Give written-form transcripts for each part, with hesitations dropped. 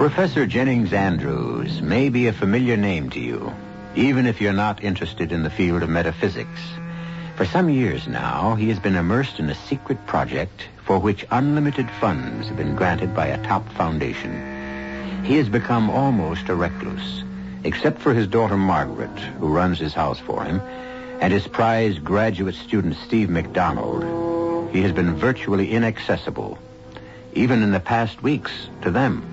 Professor Jennings Andrews may be a familiar name to you, even if you're not interested in the field of metaphysics. For some years now, he has been immersed in a secret project for which unlimited funds have been granted by a top foundation. He has become almost a recluse, except for his daughter Margaret, who runs his house for him, and his prized graduate student Steve McDonald. He has been virtually inaccessible, even in the past weeks, to them.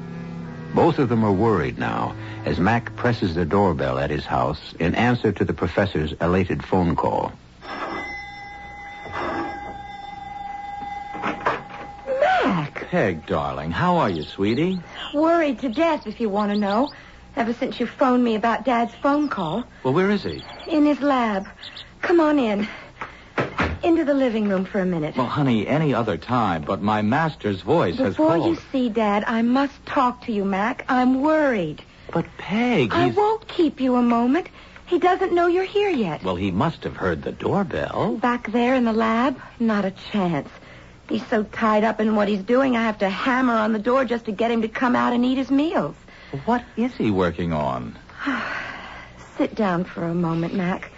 Both of them are worried now as Mac presses the doorbell at his house in answer to the professor's elated phone call. Mac! Peg, darling, how are you, sweetie? Worried to death, if you want to know, ever since you phoned me about Dad's phone call. Well, where is he? In his lab. Come on in. Into the living room for a minute. Well, honey, any other time, but my master's voice has called. Before you see Dad, I must talk to you, Mac. I'm worried. But, Peg, I won't keep you a moment. He doesn't know you're here yet. Well, he must have heard the doorbell. Back there in the lab? Not a chance. He's so tied up in what he's doing, I have to hammer on the door just to get him to come out and eat his meals. What is he working on? Sit down for a moment, Mac.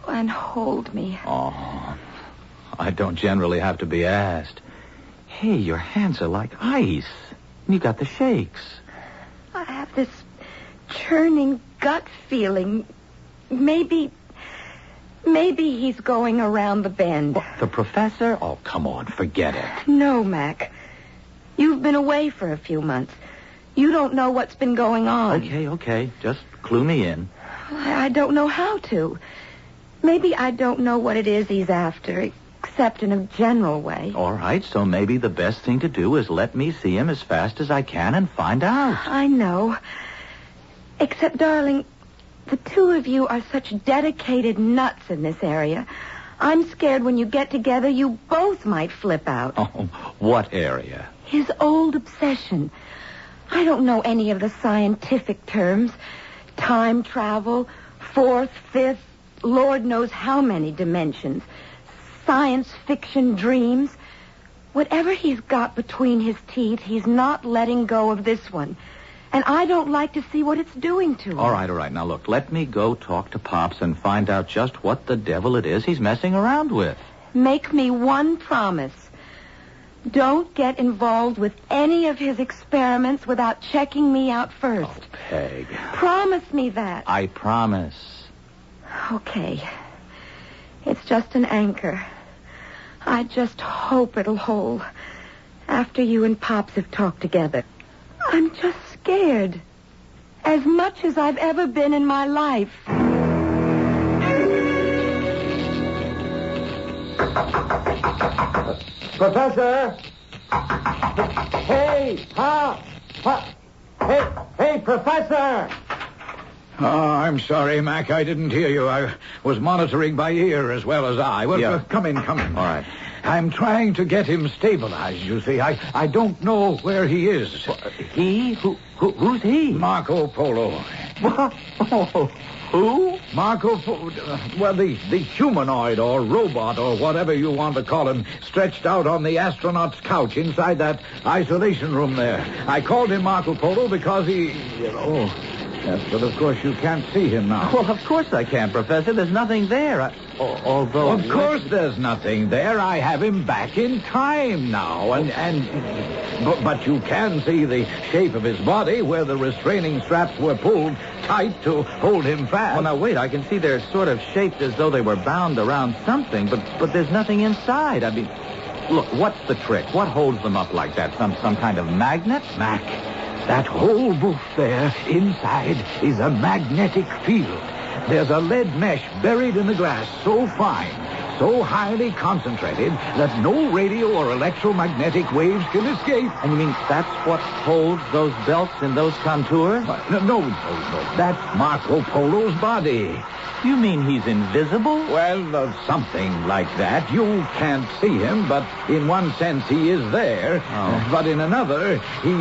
And hold me. Oh, I don't generally have to be asked. Hey, your hands are like ice. You got the shakes. I have this churning gut feeling. Maybe he's going around the bend. What, the professor? Oh, come on, forget it. No, Mac. You've been away for a few months. You don't know what's been going on. Okay. Just clue me in. I don't know how to. Maybe I don't know what it is he's after, except in a general way. All right, so maybe the best thing to do is let me see him as fast as I can and find out. I know. Except, darling, the two of you are such dedicated nuts in this area. I'm scared when you get together, you both might flip out. Oh, what area? His old obsession. I don't know any of the scientific terms. Time travel, fourth, fifth, Lord knows how many dimensions. Science fiction dreams. Whatever he's got between his teeth, he's not letting go of this one. And I don't like to see what it's doing to him. All right. Now, look, let me go talk to Pops and find out just what the devil it is he's messing around with. Make me one promise. Don't get involved with any of his experiments without checking me out first. Oh, Peg. Promise me that. I promise. Okay. It's just an anchor. I just hope it'll hold after you and Pops have talked together. I'm just scared. As much as I've ever been in my life. Professor! Hey, Hey, Professor! Oh, I'm sorry, Mac. I didn't hear you. I was monitoring by ear as well as eye. Well, Yeah. Come in. All right. I'm trying to get him stabilized, you see. I don't know where he is. He? Who's he? Marco Polo. What? Oh, who? Marco Polo. Well, the humanoid or robot or whatever you want to call him stretched out on the astronaut's couch inside that isolation room there. I called him Marco Polo because he... Yes, but of course you can't see him now. Well, of course I can, Professor. There's nothing there. Although... Of course there's nothing there. I have him back in time now. But you can see the shape of his body where the restraining straps were pulled tight to hold him fast. Well, now, wait. I can see they're sort of shaped as though they were bound around something, but there's nothing inside. I mean, look, what's the trick? What holds them up like that? Some kind of magnet? Mac, that whole booth there inside is a magnetic field. There's a lead mesh buried in the glass so fine, so highly concentrated, that no radio or electromagnetic waves can escape. And you mean that's what holds those belts in those contours? No. That's Marco Polo's body. You mean he's invisible? Well, something like that. You can't see him, but in one sense he is there. Oh. But in another, he...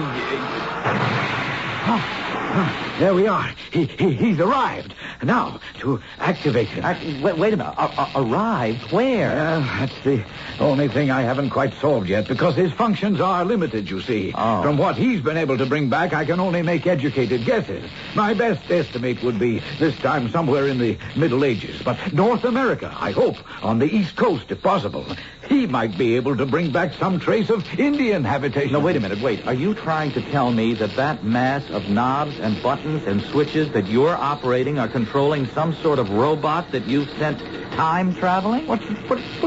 There we are. He's arrived. Now, to activate him. Wait a minute. Arrived? Where? That's the only thing I haven't quite solved yet, because his functions are limited, you see. Oh. From what he's been able to bring back, I can only make educated guesses. My best estimate would be this time somewhere in the Middle Ages. But North America, I hope, on the East Coast, if possible. He might be able to bring back some trace of Indian habitation. No, wait a minute. Wait. Are you trying to tell me that mass of knobs and buttons and switches that you're operating are controlling some sort of robot that you've sent time traveling? But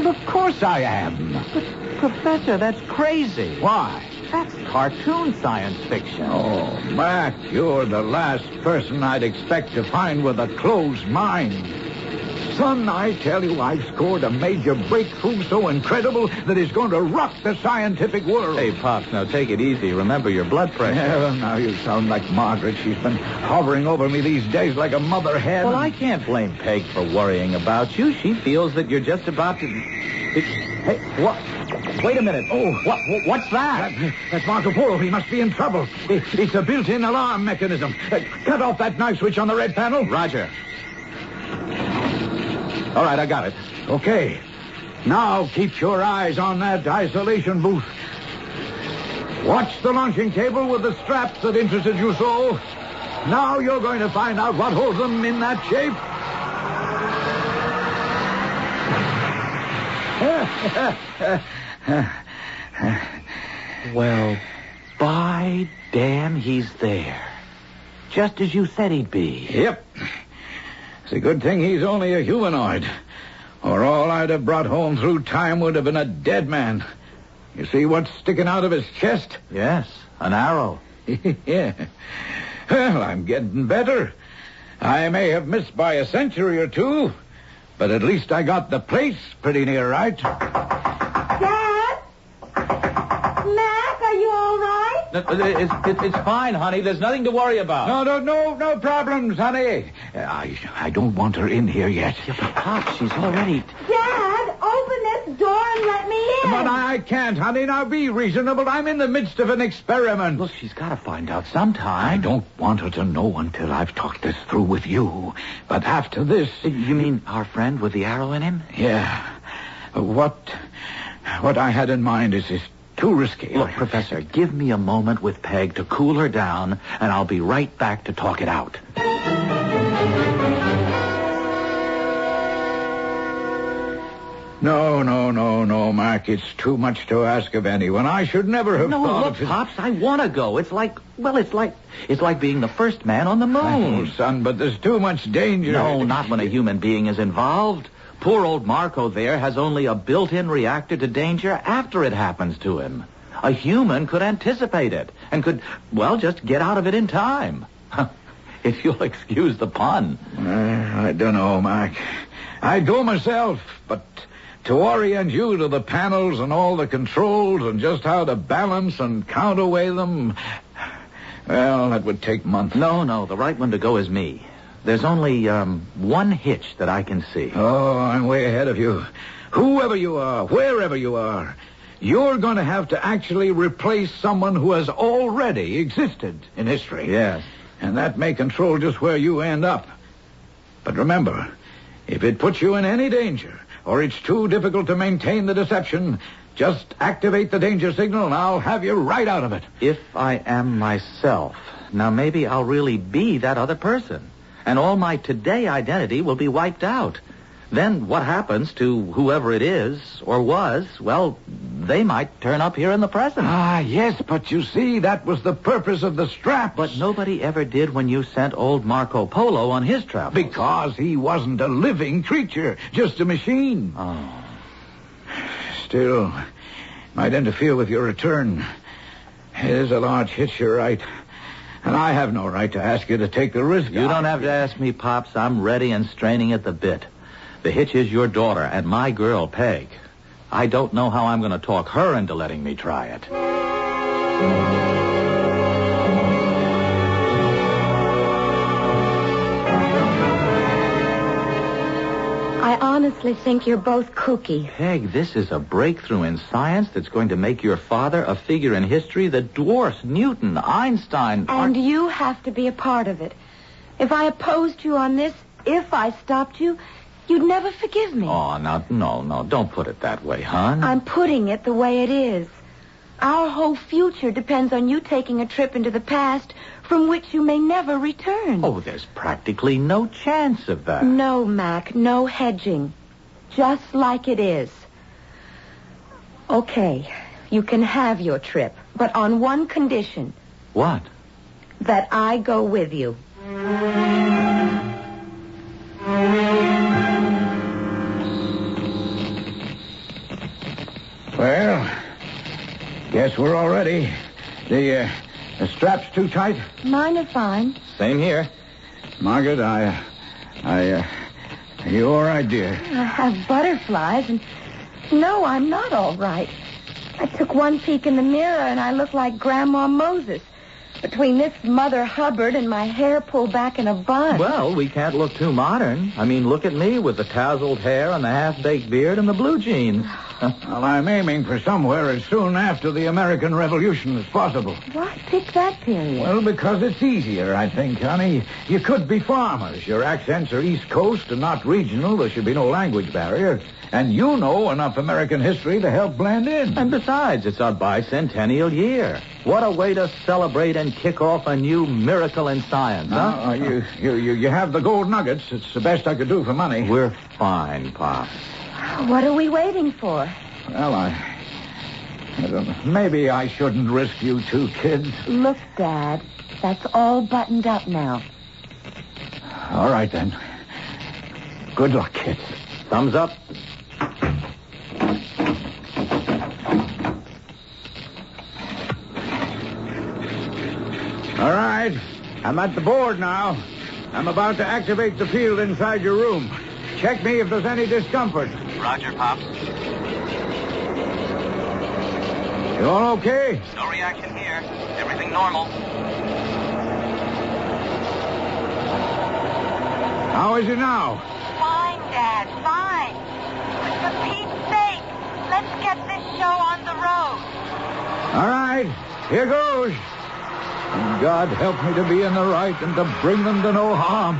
of course I am. But, Professor, that's crazy. Why? That's cartoon science fiction. Oh, Mac, you're the last person I'd expect to find with a closed mind. Son, I tell you, I've scored a major breakthrough so incredible that it's going to rock the scientific world. Hey, Pops, now take it easy. Remember your blood pressure. Yeah, well, now you sound like Margaret. She's been hovering over me these days like a mother hen. Well, I can't blame Peg for worrying about you. She feels that you're just about to... Hey, what? Wait a minute. Oh, what's that? That's Marco Polo. He must be in trouble. It's a built-in alarm mechanism. Cut off that knife switch on the red panel. Roger. All right, I got it. Okay. Now keep your eyes on that isolation booth. Watch the launching table with the straps that interested you so. Now you're going to find out what holds them in that shape. Well, by damn, he's there. Just as you said he'd be. Yep. It's a good thing he's only a humanoid, or all I'd have brought home through time would have been a dead man. You see what's sticking out of his chest? Yes, an arrow. Yeah. Well, I'm getting better. I may have missed by a century or two, but at least I got the place pretty near right. Dad? Mac, are you all right? It's fine, honey. There's nothing to worry about. No problems, honey. I don't want her in here yet. Yeah, but Pop, she's already... Dad, open this door and let me in. But I can't, honey. Now be reasonable. I'm in the midst of an experiment. Look, she's got to find out sometime. I don't want her to know until I've talked this through with you. But after this... You mean our friend with the arrow in him? Yeah. What I had in mind is too risky. Look, Professor, give me a moment with Peg to cool her down, and I'll be right back to talk it out. No, Mark. It's too much to ask of anyone. I should never have thought look, of it. Pops, I want to go. It's like being the first man on the moon. Oh, son, but there's too much danger. No, not when a human being is involved. Poor old Marco there has only a built-in reactor to danger after it happens to him. A human could anticipate it and could, just get out of it in time. If you'll excuse the pun. I don't know, Mark. I'd go myself, but to orient you to the panels and all the controls and just how to balance and counterweigh them, well, that would take months. No, the right one to go is me. There's only one hitch that I can see. Oh, I'm way ahead of you. Whoever you are, wherever you are, you're going to have to actually replace someone who has already existed in history. Yes. And that may control just where you end up. But remember, if it puts you in any danger, or it's too difficult to maintain the deception, just activate the danger signal and I'll have you right out of it. If I am myself, now maybe I'll really be that other person. And all my today identity will be wiped out. Then what happens to whoever it is or was, well, they might turn up here in the present. Ah, yes, but you see, that was the purpose of the straps. But nobody ever did when you sent old Marco Polo on his travels. Because he wasn't a living creature, just a machine. Oh. Still, might interfere with your return. It is a large hitch, you're right. And I have no right to ask you to take the risk. You don't have to ask me, Pops. I'm ready and straining at the bit. The hitch is your daughter and my girl, Peg. I don't know how I'm going to talk her into letting me try it. honestly think you're both kooky. Peg, this is a breakthrough in science that's going to make your father a figure in history that dwarfs Newton, Einstein... And you have to be a part of it. If I opposed you on this, if I stopped you, you'd never forgive me. Oh, now, no, don't put it that way, hon. I'm putting it the way it is. Our whole future depends on you taking a trip into the past from which you may never return. Oh, there's practically no chance of that. No, Mac, no hedging. Just like it is. Okay, you can have your trip, but on one condition. What? That I go with you. Well, guess we're all ready. The strap's too tight? Mine are fine. Same here. Margaret, are you all right, dear? I have butterflies, and no, I'm not all right. I took one peek in the mirror, and I look like Grandma Moses. Between this Mother Hubbard and my hair pulled back in a bun. Well, we can't look too modern. I mean, look at me with the tousled hair and the half-baked beard and the blue jeans. Well, I'm aiming for somewhere as soon after the American Revolution as possible. Why pick that period? Well, because it's easier, I think, honey. You could be farmers. Your accents are East Coast and not regional. There should be no language barrier. And you know enough American history to help blend in. And besides, it's our bicentennial year. What a way to celebrate and kick off a new miracle in science, huh? You have the gold nuggets. It's the best I could do for money. We're fine, Pop. What are we waiting for? Well, I don't know. Maybe I shouldn't risk you two kids. Look, Dad, that's all buttoned up now. All right, then. Good luck, kids. Thumbs up. All right. I'm at the board now. I'm about to activate the field inside your room. Check me if there's any discomfort. Roger, Pops. You all okay? No reaction here. Everything normal. How is it now? Fine, Dad, fine. But for Pete's sake, let's get this show on the road. All right. Here goes. And God help me to be in the right and to bring them to no harm.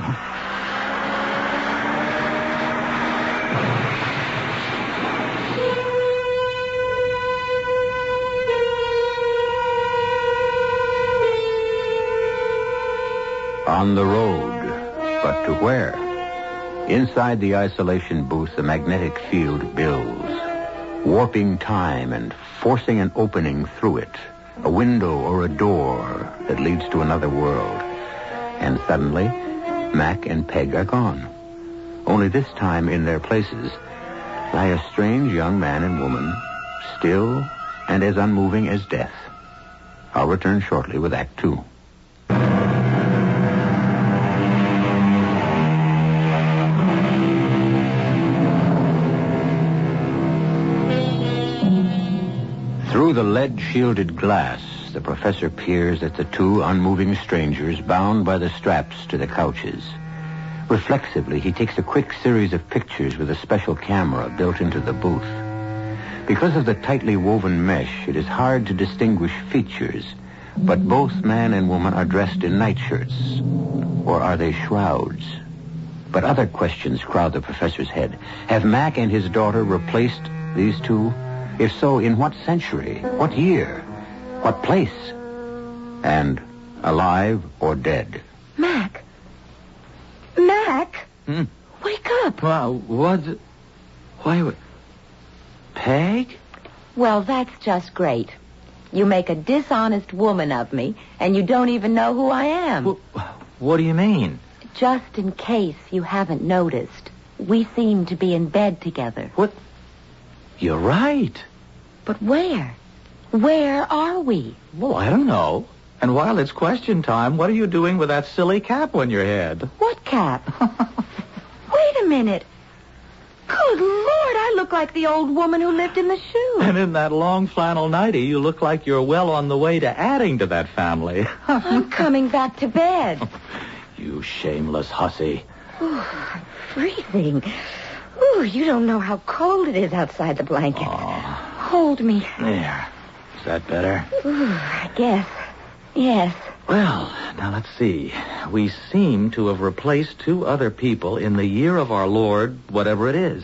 On the road, but to where? Inside the isolation booth, the magnetic field builds, warping time and forcing an opening through it, a window or a door that leads to another world. And suddenly, Mac and Peg are gone. Only this time, in their places, lie a strange young man and woman, still and as unmoving as death. I'll return shortly with Act 2. Through the lead-shielded glass, the professor peers at the two unmoving strangers bound by the straps to the couches. Reflexively, he takes a quick series of pictures with a special camera built into the booth. Because of the tightly woven mesh, it is hard to distinguish features, but both man and woman are dressed in nightshirts. Or are they shrouds? But other questions crowd the professor's head. Have Mac and his daughter replaced these two? If so, in what century? What year? What place? And alive or dead? Mac? Mac? Wake up. Well, what? Why? Peg? Well, that's just great. You make a dishonest woman of me, and you don't even know who I am. What do you mean? Just in case you haven't noticed, we seem to be in bed together. What? You're right. But where? Where are we? Well, I don't know. And while it's question time, what are you doing with that silly cap on your head? What cap? Wait a minute. Good Lord, I look like the old woman who lived in the shoe. And in that long flannel nightie, you look like you're well on the way to adding to that family. I'm coming back to bed. You shameless hussy. Ooh, I'm freezing. Ooh, you don't know how cold it is outside the blanket. Hold me. There. Is that better? Ooh, I guess. Yes. Well, now let's see. We seem to have replaced 2 other people in the year of our Lord, whatever it is.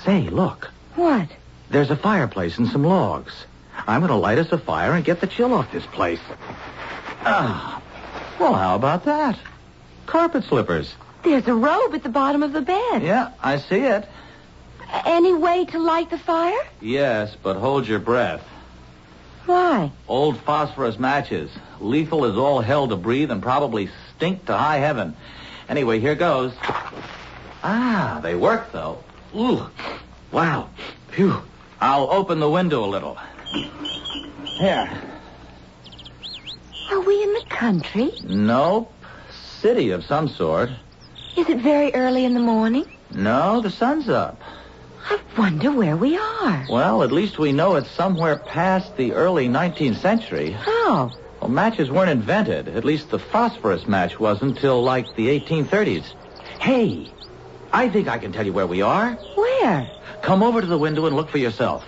Say, look. What? There's a fireplace and some logs. I'm going to light us a fire and get the chill off this place. Well, how about that? Carpet slippers. There's a robe at the bottom of the bed. Yeah, I see it. Any way to light the fire? Yes, but hold your breath. Why? Old phosphorus matches. Lethal as all hell to breathe and probably stink to high heaven. Anyway, here goes. They work, though. Ooh. Wow. Phew. I'll open the window a little. Here. Are we in the country? Nope. City of some sort. Is it very early in the morning? No, the sun's up. I wonder where we are. Well, at least we know it's somewhere past the early 19th century. How? Well, matches weren't invented. At least the phosphorus match wasn't till like the 1830s. Hey, I think I can tell you where we are. Where? Come over to the window and look for yourself.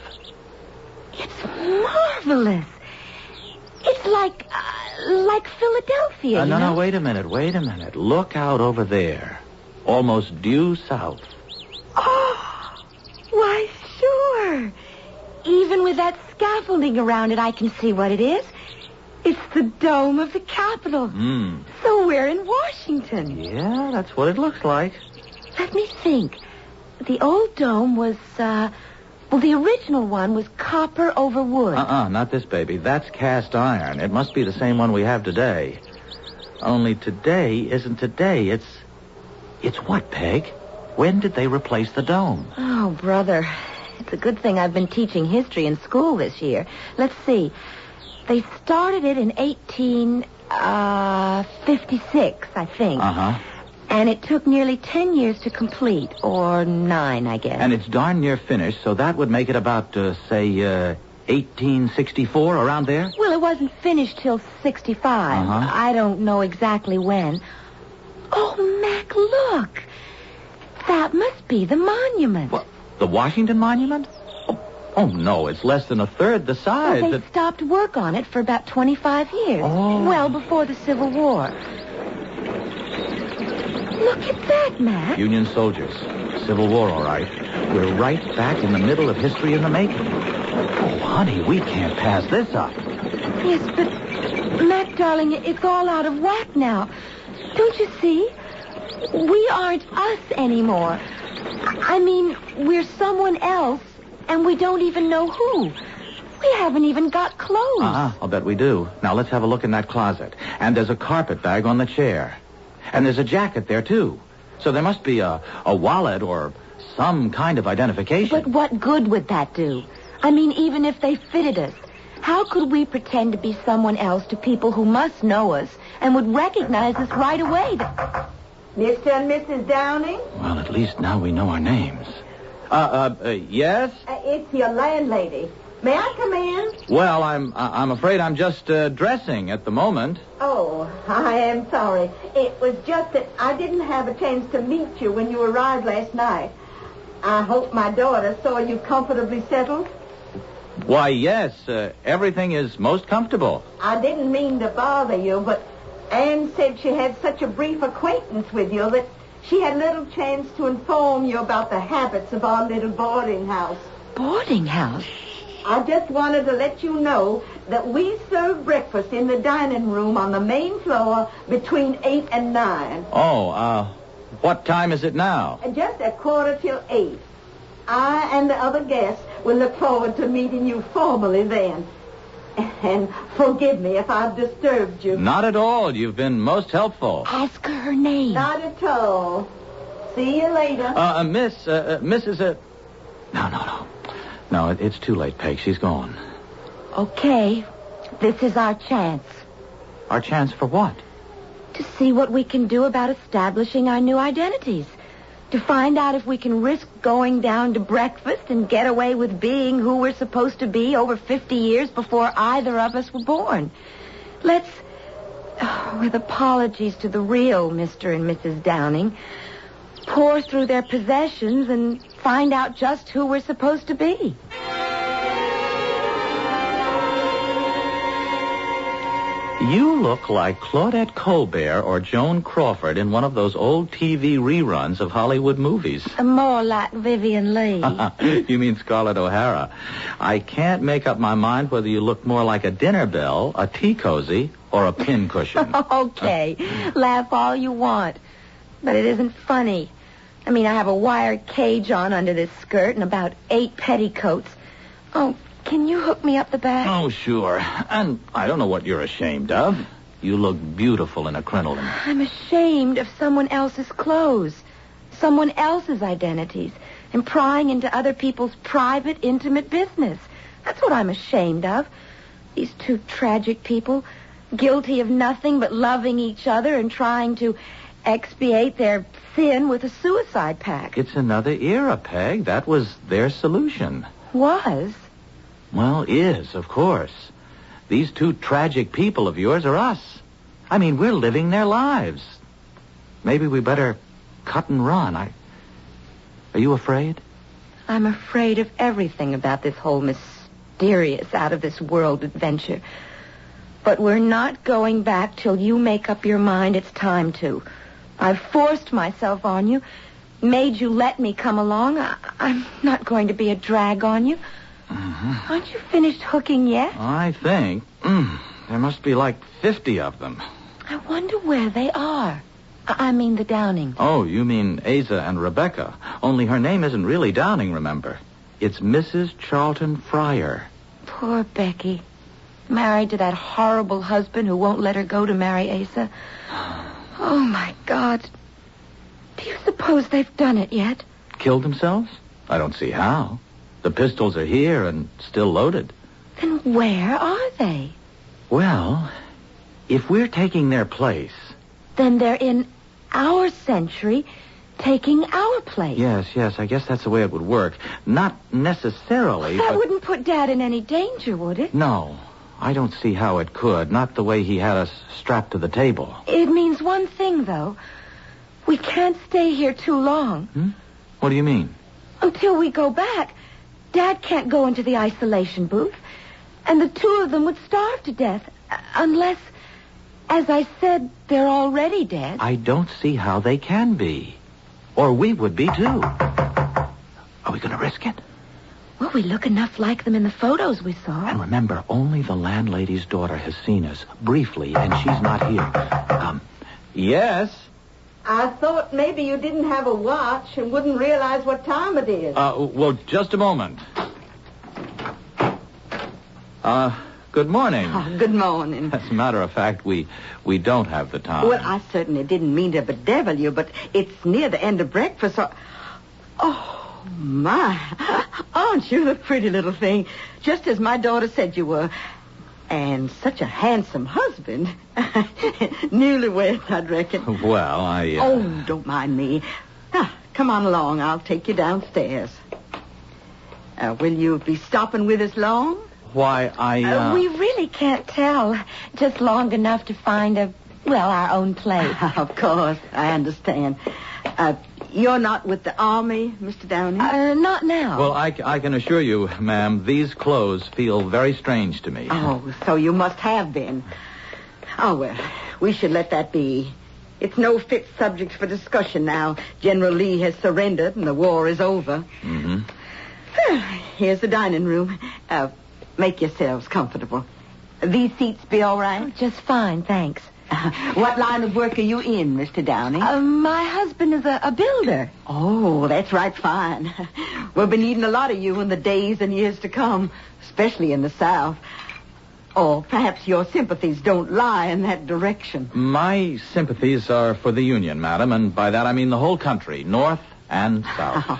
It's marvelous. It's like Philadelphia, No, wait a minute. Look out over there. Almost due south. Oh, why, sure. Even with that scaffolding around it, I can see what it is. It's the dome of the Capitol. So we're in Washington. Yeah, that's what it looks like. Let me think. The old dome was, the original one was copper over wood. Not this baby. That's cast iron. It must be the same one we have today. Only today isn't today. It's what, Peg? When did they replace the dome? Oh, brother. It's a good thing I've been teaching history in school this year. Let's see. They started it in 1856, I think. And it took nearly 10 years to complete, or 9, I guess. And it's darn near finished, so that would make it about, say, 1864, around there? Well, it wasn't finished till 65. I don't know exactly when. Oh, Mac, look. That must be the monument. What, the Washington Monument? Oh, no, it's less than a third the size. Well, they stopped work on it for about 25 years. Well before the Civil War. Look at that, Mac. Union soldiers. Civil War, all right. We're right back in the middle of history in the making. Oh, honey, we can't pass this up. Yes, but, Mac, darling, it's all out of whack now. Don't you see? We aren't us anymore. I mean, we're someone else, and we don't even know who. We haven't even got clothes. I'll bet we do. Now, let's have a look in that closet. And there's a carpet bag on the chair. And there's a jacket there, too. So there must be a wallet or some kind of identification. But what good would that do? I mean, even if they fitted us, how could we pretend to be someone else to people who must know us and would recognize us right away? Mr. and Mrs. Downing? Well, at least now we know our names. Yes? It's your landlady. May I come in? Well, I'm afraid I'm just dressing at the moment. Oh, I am sorry. It was just that I didn't have a chance to meet you when you arrived last night. I hope my daughter saw you comfortably settled. Why, yes. Everything is most comfortable. I didn't mean to bother you, but Anne said she had such a brief acquaintance with you that she had little chance to inform you about the habits of our little boarding house. Boarding house? I just wanted to let you know that we serve breakfast in the dining room on the main floor between 8 and 9. Oh, what time is it now? Just 7:45. I and the other guests will look forward to meeting you formally then. And forgive me if I've disturbed you. Not at all. You've been most helpful. Ask her name. Not at all. See you later. Mrs. No, it's too late, Peg. She's gone. Okay. This is our chance. Our chance for what? To see what we can do about establishing our new identities. To find out if we can risk going down to breakfast and get away with being who we're supposed to be over 50 years before either of us were born. Let's, with apologies to the real Mr. and Mrs. Downing, pour through their possessions and find out just who we're supposed to be. You look like Claudette Colbert or Joan Crawford in one of those old TV reruns of Hollywood movies. More like Vivian Lee. You mean Scarlett O'Hara. I can't make up my mind whether you look more like a dinner bell, a tea cozy, or a pincushion. Okay, laugh all you want. But it isn't funny. I mean, I have a wire cage on under this skirt and about 8 petticoats. Oh, can you hook me up the back? Oh, sure. And I don't know what you're ashamed of. You look beautiful in a crinoline. I'm ashamed of someone else's clothes, someone else's identities, and prying into other people's private, intimate business. That's what I'm ashamed of. These two tragic people, guilty of nothing but loving each other and trying to expiate their sin with a suicide pact. It's another era, Peg. That was their solution. Was? Well, is, of course. These two tragic people of yours are us. I mean, we're living their lives. Maybe we better cut and run. Are you afraid? I'm afraid of everything about this whole mysterious, out-of-this-world adventure. But we're not going back till you make up your mind it's time to. I've forced myself on you, made you let me come along. I'm not going to be a drag on you. Mm-hmm. Aren't you finished hooking yet? I think. There must be like 50 of them. I wonder where they are. I mean the Downing. Oh, you mean Asa and Rebecca. Only her name isn't really Downing, remember. It's Mrs. Charlton Fryer. Poor Becky. Married to that horrible husband who won't let her go to marry Asa. Oh, my God. Do you suppose they've done it yet? Killed themselves? I don't see how. The pistols are here and still loaded. Then where are they? Well, if we're taking their place... Then they're in our century, taking our place. Yes, I guess that's the way it would work. Not necessarily, That but... wouldn't put Dad in any danger, would it? No, I don't see how it could. Not the way he had us strapped to the table. It means one thing, though. We can't stay here too long. What do you mean? Until we go back, Dad can't go into the isolation booth, and the two of them would starve to death, unless, as I said, they're already dead. I don't see how they can be. Or we would be, too. Are we going to risk it? Well, we look enough like them in the photos we saw. And remember, only the landlady's daughter has seen us, briefly, and she's not here. Yes? I thought maybe you didn't have a watch and wouldn't realize what time it is. Well, just a moment. Good morning. Oh, good morning. As a matter of fact, we don't have the time. Well, I certainly didn't mean to bedevil you, but it's near the end of breakfast, so... Oh, my. Aren't you the pretty little thing? Just as my daughter said you were. And such a handsome husband. Newlyweds, I'd reckon. Well, Oh, don't mind me. Come on along. I'll take you downstairs. Will you be stopping with us long? Why, We really can't tell. Just long enough to find our own place. Of course, I understand. You're not with the Army, Mr. Downing? Not now. Well, I can assure you, ma'am, these clothes feel very strange to me. Oh, so you must have been. Oh, well, we should let that be. It's no fit subject for discussion now. General Lee has surrendered and the war is over. Mm-hmm. Here's the dining room. Make yourselves comfortable. These seats be all right? Oh, just fine, thanks. What line of work are you in, Mr. Downing? My husband is a builder. Oh, that's right, fine. We'll be needing a lot of you in the days and years to come, especially in the South. Or perhaps your sympathies don't lie in that direction. My sympathies are for the Union, madam, and by that I mean the whole country, North and South.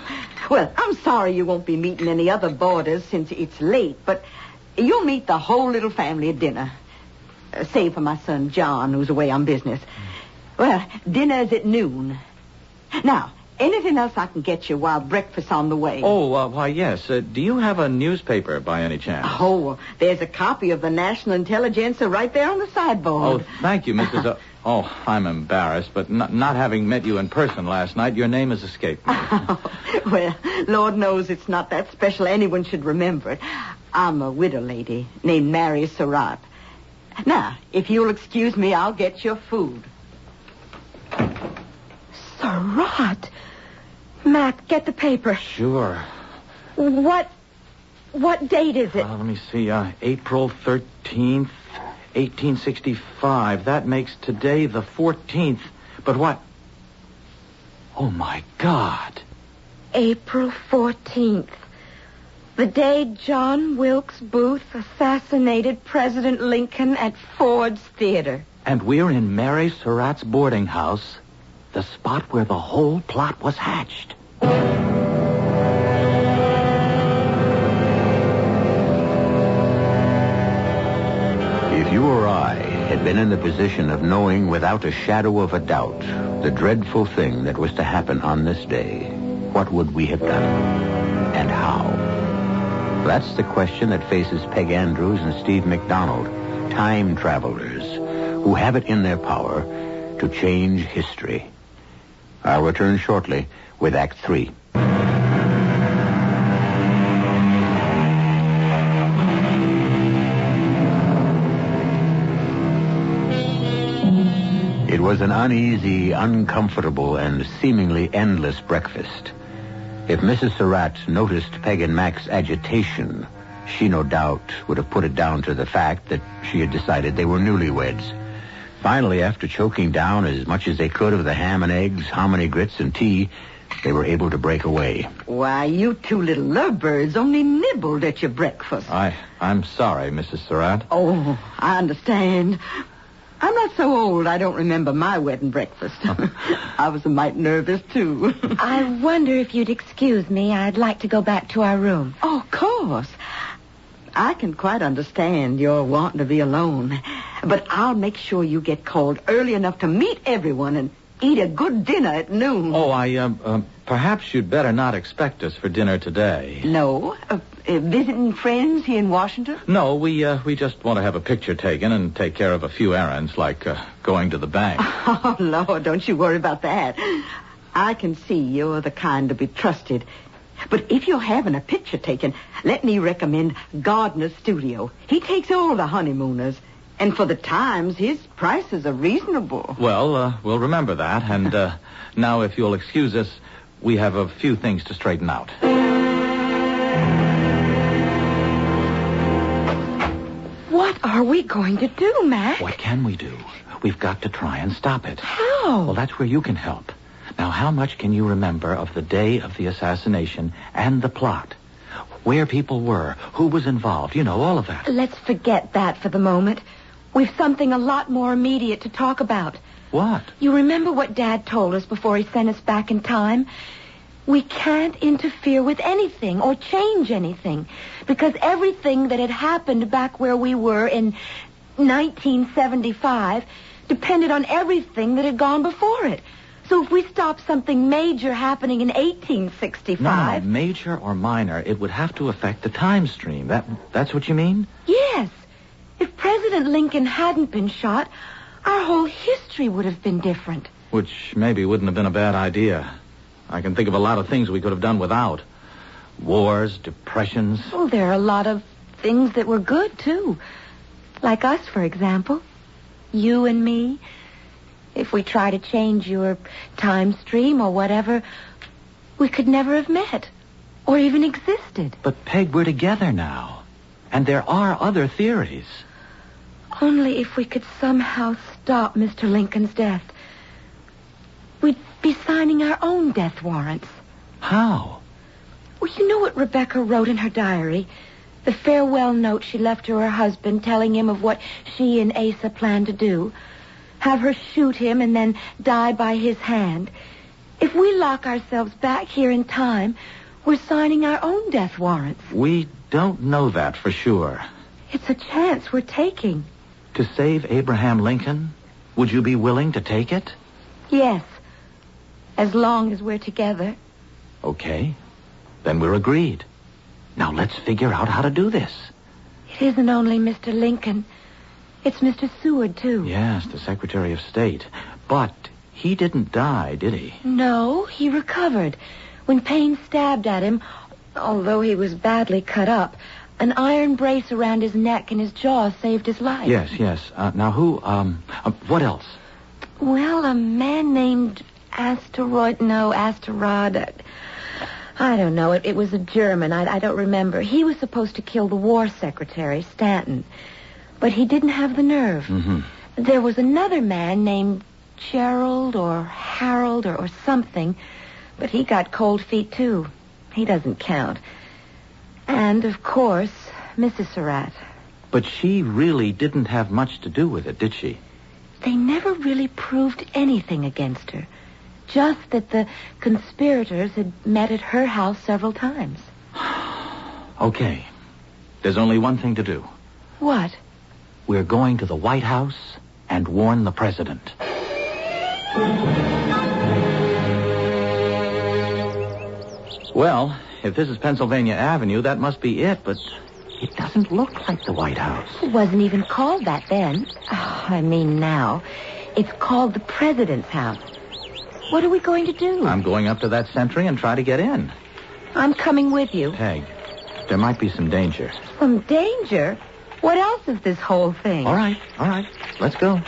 Well, I'm sorry you won't be meeting any other boarders since it's late, but you'll meet the whole little family at dinner. Save for my son, John, who's away on business. Well, dinner's at noon. Now, Anything else I can get you while breakfast's on the way? Oh, why, yes. Do you have a newspaper by any chance? Oh, there's a copy of the National Intelligencer right there on the sideboard. Oh, thank you, Mrs. Oh, I'm embarrassed, but not having met you in person last night, your name has escaped me. Well, Lord knows it's not that special anyone should remember it. I'm a widow lady named Mary Surratt. Now, if you'll excuse me, I'll get your food. Surratt. Matt, get the paper. Sure. What date is it? Let me see. April 13th, 1865. That makes today the 14th. But what? Oh, my God. April 14th. The day John Wilkes Booth assassinated President Lincoln at Ford's Theater. And we're in Mary Surratt's boarding house, the spot where the whole plot was hatched. If you or I had been in the position of knowing without a shadow of a doubt the dreadful thing that was to happen on this day, what would we have done? And how? That's the question that faces Peg Andrews and Steve McDonald, time travelers, who have it in their power to change history. I'll return shortly with Act 3. It was an uneasy, uncomfortable, and seemingly endless breakfast. If Mrs. Surratt noticed Peg and Mac's agitation, she no doubt would have put it down to the fact that she had decided they were newlyweds. Finally, after choking down as much as they could of the ham and eggs, hominy grits, and tea, they were able to break away. Why, you two little lovebirds only nibbled at your breakfast. I'm sorry, Mrs. Surratt. Oh, I understand. I'm not so old I don't remember my wedding breakfast. I was a mite nervous, too. I wonder if you'd excuse me. I'd like to go back to our room. Oh, of course. I can quite understand your wanting to be alone. But I'll make sure you get called early enough to meet everyone and eat a good dinner at noon. Oh, perhaps you'd better not expect us for dinner today. No? Visiting friends here in Washington? No, we just want to have a picture taken and take care of a few errands, like going to the bank. Oh, Lord, don't you worry about that. I can see you're the kind to be trusted. But if you're having a picture taken, let me recommend Gardner's Studio. He takes all the honeymooners. And for the times, his prices are reasonable. Well, we'll remember that. And now, if you'll excuse us, we have a few things to straighten out. What are we going to do, Mac? What can we do? We've got to try and stop it. How? Well, that's where you can help. Now, how much can you remember of the day of the assassination and the plot? Where people were, who was involved, all of that. Let's forget that for the moment. We've something a lot more immediate to talk about. What? You remember what Dad told us before he sent us back in time? We can't interfere with anything or change anything because everything that had happened back where we were in 1975 depended on everything that had gone before it. So if we stop something major happening in 1865... No, major or minor, it would have to affect the time stream. That's what you mean? Yes. If President Lincoln hadn't been shot, our whole history would have been different. Which maybe wouldn't have been a bad idea. I can think of a lot of things we could have done without. Wars, depressions. Well, there are a lot of things that were good, too. Like us, for example. You and me. If we try to change your time stream or whatever, we could never have met or even existed. But, Peg, we're together now. And there are other theories. Only if we could somehow stop Mr. Lincoln's death. We'd be signing our own death warrants. How? Well, you know what Rebecca wrote in her diary? The farewell note she left to her husband telling him of what she and Asa planned to do. Have her shoot him and then die by his hand. If we lock ourselves back here in time, we're signing our own death warrants. We don't know that for sure. It's a chance we're taking. To save Abraham Lincoln? Would you be willing to take it? Yes. as long as we're together. Okay. Then we're agreed. Now let's figure out how to do this. It isn't only Mr. Lincoln. It's Mr. Seward, too. Yes, the Secretary of State. But he didn't die, did he? No, he recovered. When Payne stabbed at him, although he was badly cut up, an iron brace around his neck and his jaw saved his life. Yes. Now who, what else? Well, a man named Asterod. I don't know. It was a German. I don't remember. He was supposed to kill the war secretary, Stanton. But he didn't have the nerve. Mm-hmm. There was another man named Gerald or Harold or something, but he got cold feet, too. He doesn't count. And, of course, Mrs. Surratt. But she really didn't have much to do with it, did she? They never really proved anything against her. Just that the conspirators had met at her house several times. Okay. There's only one thing to do. What? We're going to the White House and warn the president. Well, if this is Pennsylvania Avenue, that must be it, but it doesn't look like the White House. It wasn't even called that then. I mean now. It's called the President's House. What are we going to do? I'm going up to that sentry and try to get in. I'm coming with you. Peg, there might be some danger. Some danger? What else is this whole thing? All right. Let's go.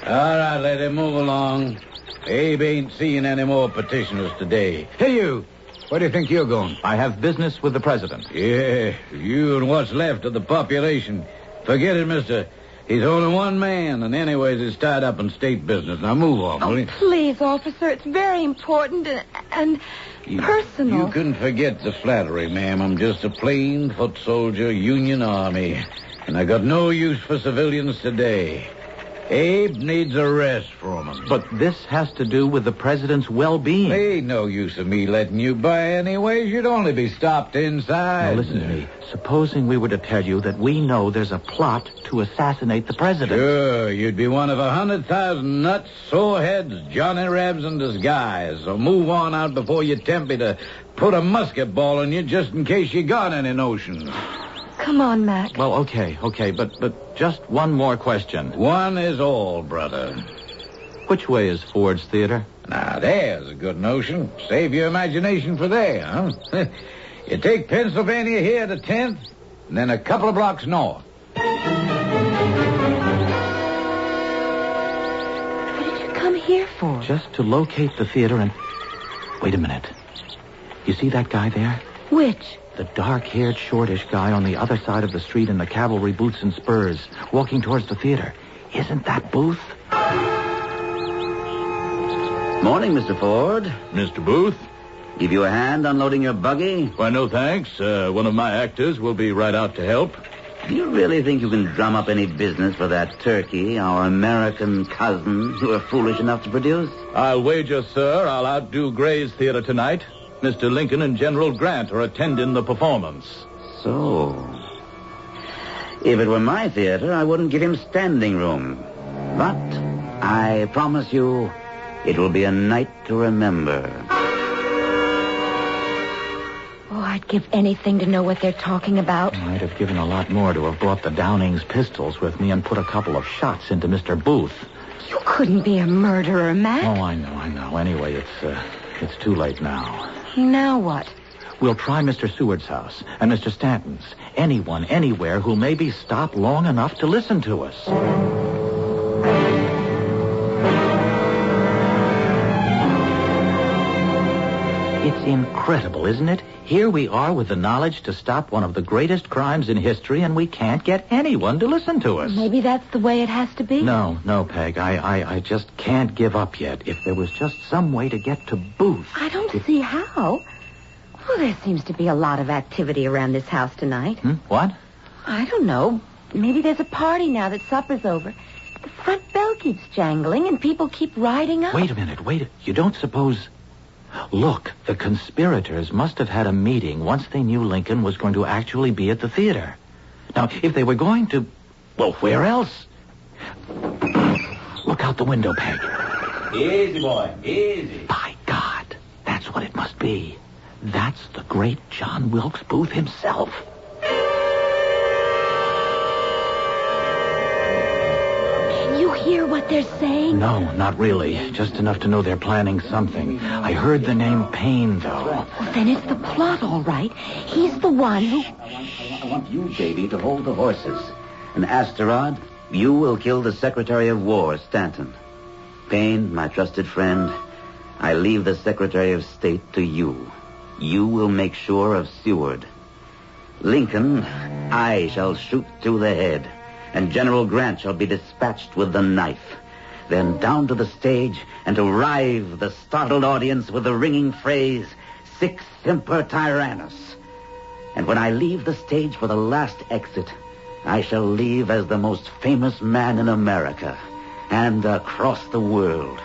All right, lady, move along. Abe ain't seeing any more petitioners today. Hey, you. Where do you think you're going? I have business with the president. Yeah, you and what's left of the population. Forget it, mister. He's only one man, and anyways, he's tied up in state business. Now move on, will you? Please, officer. It's very important and personal. You can forget the flattery, ma'am. I'm just a plain foot soldier, Union Army. And I got no use for civilians today. Abe needs a rest from him. But this has to do with the president's well-being. Ain't no use of me letting you by anyways. You'd only be stopped inside. Now, listen to me. Supposing we were to tell you that we know there's a plot to assassinate the president. Sure, you'd be one of 100,000 nuts, soreheads, Johnny Rebs in disguise. So move on out before you tempt me to put a musket ball in you just in case you got any notions. Come on, Mac. Well, okay, but just one more question. One is all, brother. Which way is Ford's Theater? Now, there's a good notion. Save your imagination for there, huh? You take Pennsylvania here to 10th, and then a couple of blocks north. What did you come here for? Just to locate the theater and... Wait a minute. You see that guy there? Which? The dark-haired, shortish guy on the other side of the street in the cavalry boots and spurs, walking towards the theater. Isn't that Booth? Morning, Mr. Ford. Mr. Booth? Give you a hand unloading your buggy? Why, no thanks. One of my actors will be right out to help. Do you really think you can drum up any business for that turkey, our American cousin, you were foolish enough to produce? I'll wager, sir, I'll outdo Gray's Theater tonight. Mr. Lincoln and General Grant are attending the performance. So, if it were my theater, I wouldn't give him standing room. But I promise you, it will be a night to remember. Oh, I'd give anything to know what they're talking about. I'd have given a lot more to have brought the Downing's pistols with me and put a couple of shots into Mr. Booth. You couldn't be a murderer, Mac. Oh, I know. Anyway, it's too late now. Now what? We'll try Mr. Seward's house and Mr. Stanton's. Anyone, anywhere who'll maybe stop long enough to listen to us. It's incredible, isn't it? Here we are with the knowledge to stop one of the greatest crimes in history, and we can't get anyone to listen to us. Maybe that's the way it has to be. No, Peg. I just can't give up yet. If there was just some way to get to Booth. I don't see how. Well, there seems to be a lot of activity around this house tonight. What? I don't know. Maybe there's a party now that supper's over. The front bell keeps jangling, and people keep riding up. Wait a minute. You don't suppose... Look, the conspirators must have had a meeting once they knew Lincoln was going to actually be at the theater. Now, if they were going to... Well, where else? Look out the window, Peg. Easy, boy. Easy. By God. what it must be. That's the great John Wilkes Booth himself. Can you hear what they're saying? No, not really. Just enough to know they're planning something. I heard the name Payne, though. Well, then it's the plot, all right. He's the one who... I want you, baby, to hold the horses. And Asterod, you will kill the Secretary of War, Stanton. Payne, my trusted friend, I leave the Secretary of State to you. You will make sure of Seward. Lincoln, I shall shoot through the head, and General Grant shall be dispatched with the knife. Then down to the stage and to rive the startled audience with the ringing phrase, Sic Semper Tyrannis. And when I leave the stage for the last exit, I shall leave as the most famous man in America and across the world.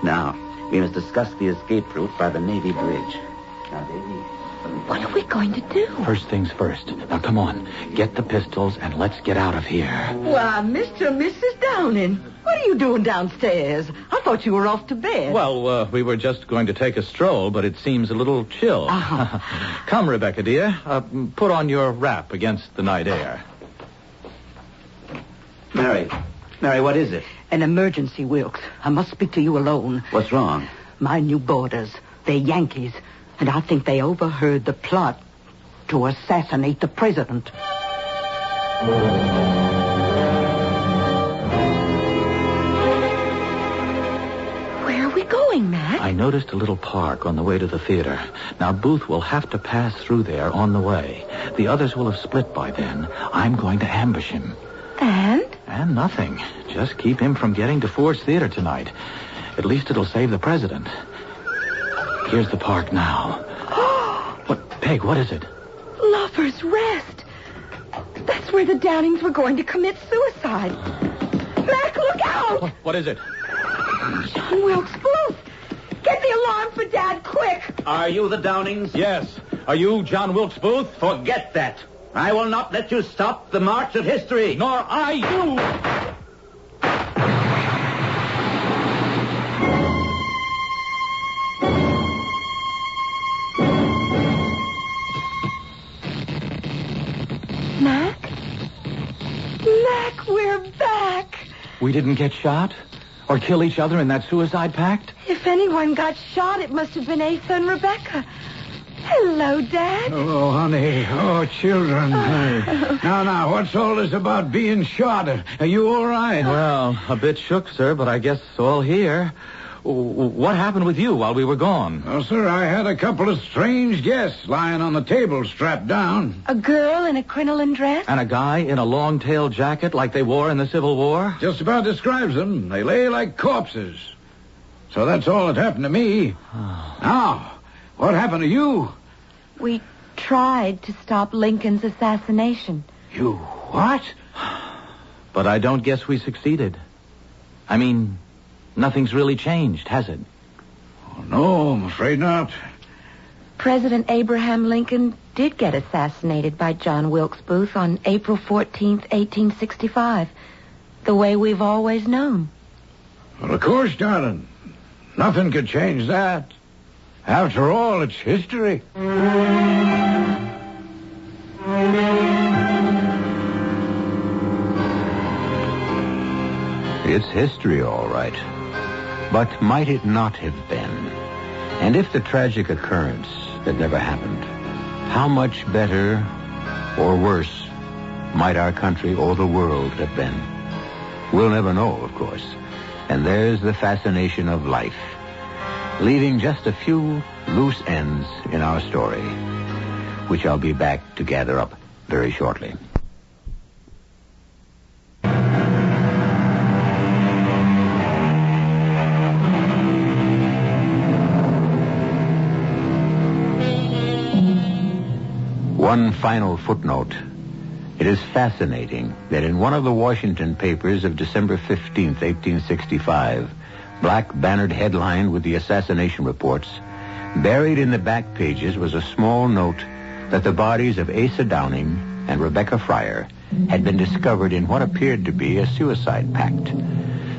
Now, we must discuss the escape route by the Navy Bridge. Now, baby... What are we going to do? First things first. Now, come on. Get the pistols and let's get out of here. Why, Mr. and Mrs. Downing, what are you doing downstairs? I thought you were off to bed. Well, we were just going to take a stroll, but it seems a little chill. Come, Rebecca, dear. Put on your wrap against the night air. Mary, what is it? An emergency, Wilkes. I must speak to you alone. What's wrong? My new boarders. They're Yankees. And I think they overheard the plot to assassinate the president. Where are we going, Mac? I noticed a little park on the way to the theater. Now, Booth will have to pass through there on the way. The others will have split by then. I'm going to ambush him. And nothing. Just keep him from getting to Ford's Theater tonight. At least it'll save the president. Here's the park now. What, Peg, what is it? Lover's Rest. That's where the Downings were going to commit suicide. Mac, look out! What is it? John Wilkes Booth! Get the alarm for Dad, quick! Are you the Downings? Yes. Are you John Wilkes Booth? Forget that. I will not let you stop the march of history. Nor I you. Mac, we're back. We didn't get shot? Or kill each other in that suicide pact? If anyone got shot, it must have been Asa and Rebecca. Hello, Dad. Oh, honey. Oh, children. Now, what's all this about being shot? Are you all right? Well, a bit shook, sir, but I guess all here. What happened with you while we were gone? Oh, sir, I had a couple of strange guests lying on the table strapped down. A girl in a crinoline dress? And a guy in a long-tailed jacket like they wore in the Civil War? Just about describes them. They lay like corpses. So that's all that happened to me. Now, what happened to you? We tried to stop Lincoln's assassination. You what? But I don't guess we succeeded. I mean, nothing's really changed, has it? Oh, no, I'm afraid not. President Abraham Lincoln did get assassinated by John Wilkes Booth on April 14th, 1865, the way we've always known. Well, of course, darling. Nothing could change that. After all, it's history. It's history, all right. But might it not have been? And if the tragic occurrence had never happened, how much better or worse might our country or the world have been? We'll never know, of course. And there's the fascination of life, leaving just a few loose ends in our story, which I'll be back to gather up very shortly. One final footnote. It is fascinating that in one of the Washington papers of December 15th, 1865, black bannered headline with the assassination reports, buried in the back pages was a small note that the bodies of Asa Downing and Rebecca Fryer had been discovered in what appeared to be a suicide pact.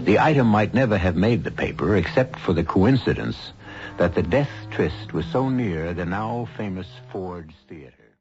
The item might never have made the paper except for the coincidence that the death tryst was so near the now famous Ford's Theater.